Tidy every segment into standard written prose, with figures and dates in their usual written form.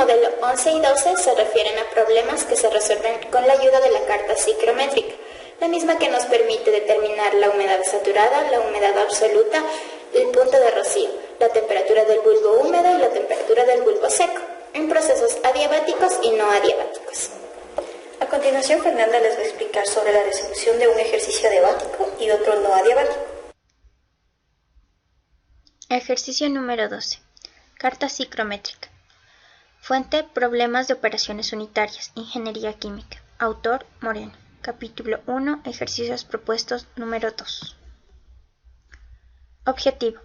modelo 11 y 12 se refieren a problemas que se resuelven con la ayuda de la carta psicométrica, la misma que nos permite determinar la humedad saturada, la humedad absoluta, el punto de rocío, la temperatura del bulbo húmedo y la temperatura del bulbo seco, en procesos adiabáticos y no adiabáticos. A continuación, Fernanda les va a explicar sobre la resolución de un ejercicio adiabático y otro no adiabático. Ejercicio número 12. Carta psicométrica. Fuente: Problemas de operaciones unitarias. Ingeniería química. Autor: Moreno. Capítulo 1. Ejercicios propuestos número 2. Objetivo: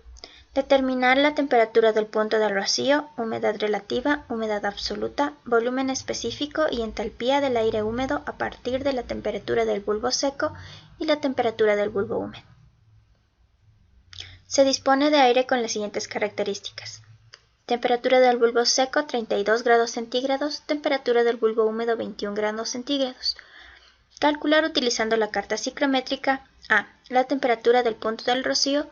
determinar la temperatura del punto de rocío, humedad relativa, humedad absoluta, volumen específico y entalpía del aire húmedo a partir de la temperatura del bulbo seco y la temperatura del bulbo húmedo. Se dispone de aire con las siguientes características: temperatura del bulbo seco 32 grados centígrados, temperatura del bulbo húmedo 21 grados centígrados. Calcular utilizando la carta psicométrica: A. La temperatura del punto del rocío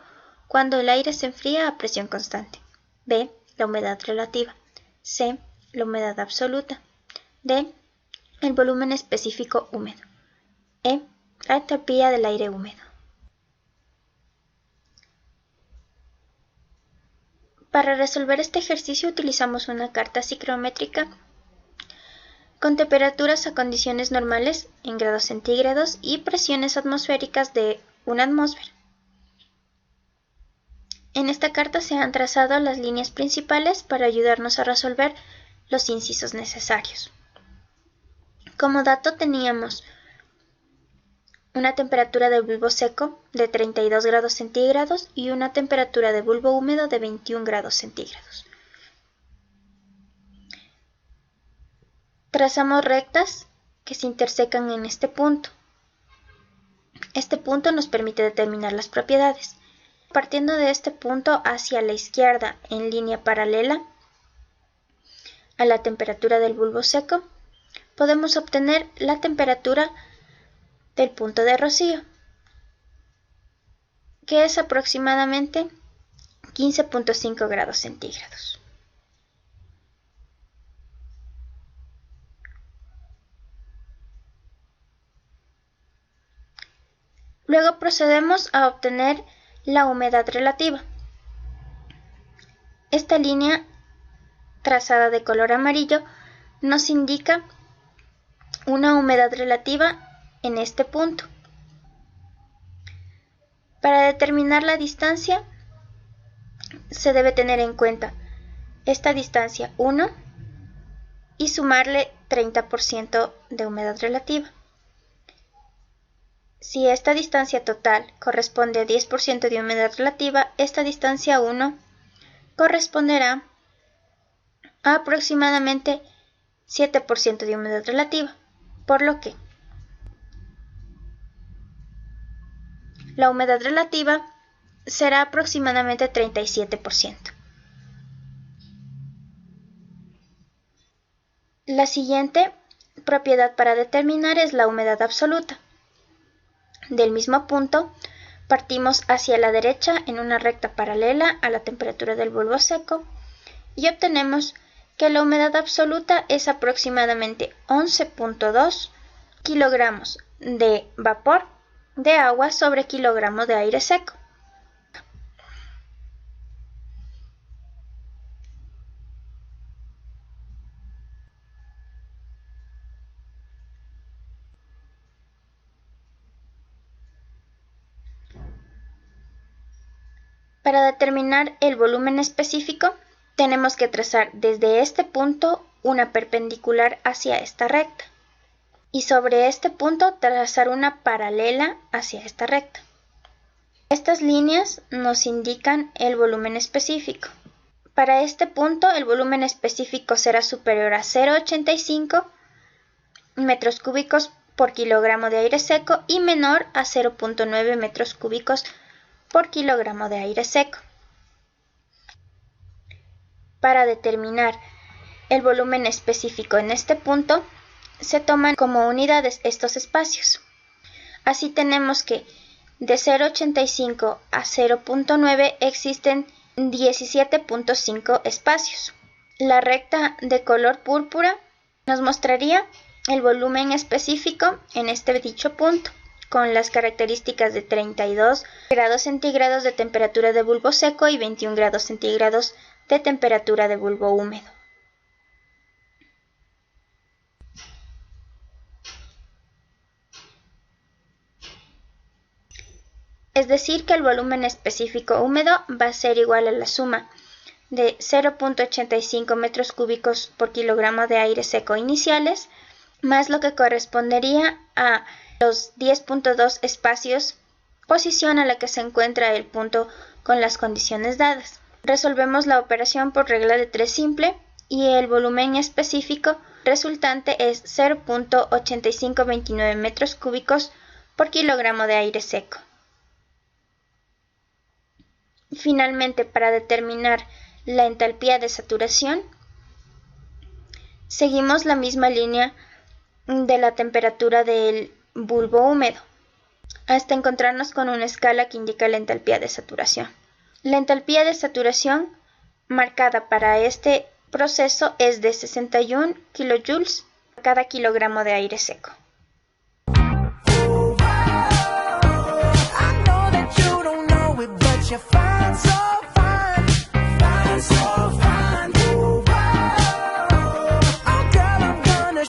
cuando el aire se enfría a presión constante. B. La humedad relativa. C. La humedad absoluta. D. El volumen específico húmedo. E. La entalpía del aire húmedo. Para resolver este ejercicio utilizamos una carta psicométrica con temperaturas a condiciones normales en grados centígrados y presiones atmosféricas de 1 atmósfera. En esta carta se han trazado las líneas principales para ayudarnos a resolver los incisos necesarios. Como dato teníamos una temperatura de bulbo seco de 32 grados centígrados y una temperatura de bulbo húmedo de 21 grados centígrados. Trazamos rectas que se intersecan en este punto. Este punto nos permite determinar las propiedades. Partiendo de este punto hacia la izquierda en línea paralela a la temperatura del bulbo seco, podemos obtener la temperatura del punto de rocío, que es aproximadamente 15.5 grados centígrados. Luego procedemos a obtener la humedad relativa. Esta línea trazada de color amarillo nos indica una humedad relativa en este punto. Para determinar la distancia se debe tener en cuenta esta distancia 1 y sumarle 30% de humedad relativa. Si esta distancia total corresponde a 10% de humedad relativa, esta distancia 1 corresponderá a aproximadamente 7% de humedad relativa, por lo que la humedad relativa será aproximadamente 37%. La siguiente propiedad para determinar es la humedad absoluta. Del mismo punto, partimos hacia la derecha en una recta paralela a la temperatura del bulbo seco y obtenemos que la humedad absoluta es aproximadamente 11.2 kilogramos de vapor de agua sobre kilogramo de aire seco. Para determinar el volumen específico, tenemos que trazar desde este punto una perpendicular hacia esta recta y sobre este punto trazar una paralela hacia esta recta. Estas líneas nos indican el volumen específico. Para este punto el volumen específico será superior a 0,85 metros cúbicos por kilogramo de aire seco y menor a 0,9 metros cúbicos por kilogramo de aire seco. Para determinar el volumen específico en este punto, se toman como unidades estos espacios. Así tenemos que de 0,85 a 0,9 existen 17.5 espacios. La recta de color púrpura nos mostraría el volumen específico en este dicho punto, con las características de 32 grados centígrados de temperatura de bulbo seco y 21 grados centígrados de temperatura de bulbo húmedo. Es decir, que el volumen específico húmedo va a ser igual a la suma de 0.85 metros cúbicos por kilogramo de aire seco iniciales, más lo que correspondería a los 10.2 espacios, posición a la que se encuentra el punto con las condiciones dadas. Resolvemos la operación por regla de 3 simple y el volumen específico resultante es 0.8529 metros cúbicos por kilogramo de aire seco. Finalmente, para determinar la entalpía de saturación, seguimos la misma línea de la temperatura del bulbo húmedo, hasta encontrarnos con una escala que indica la entalpía de saturación. La entalpía de saturación marcada para este proceso es de 61 kilojoules por cada kilogramo de aire seco.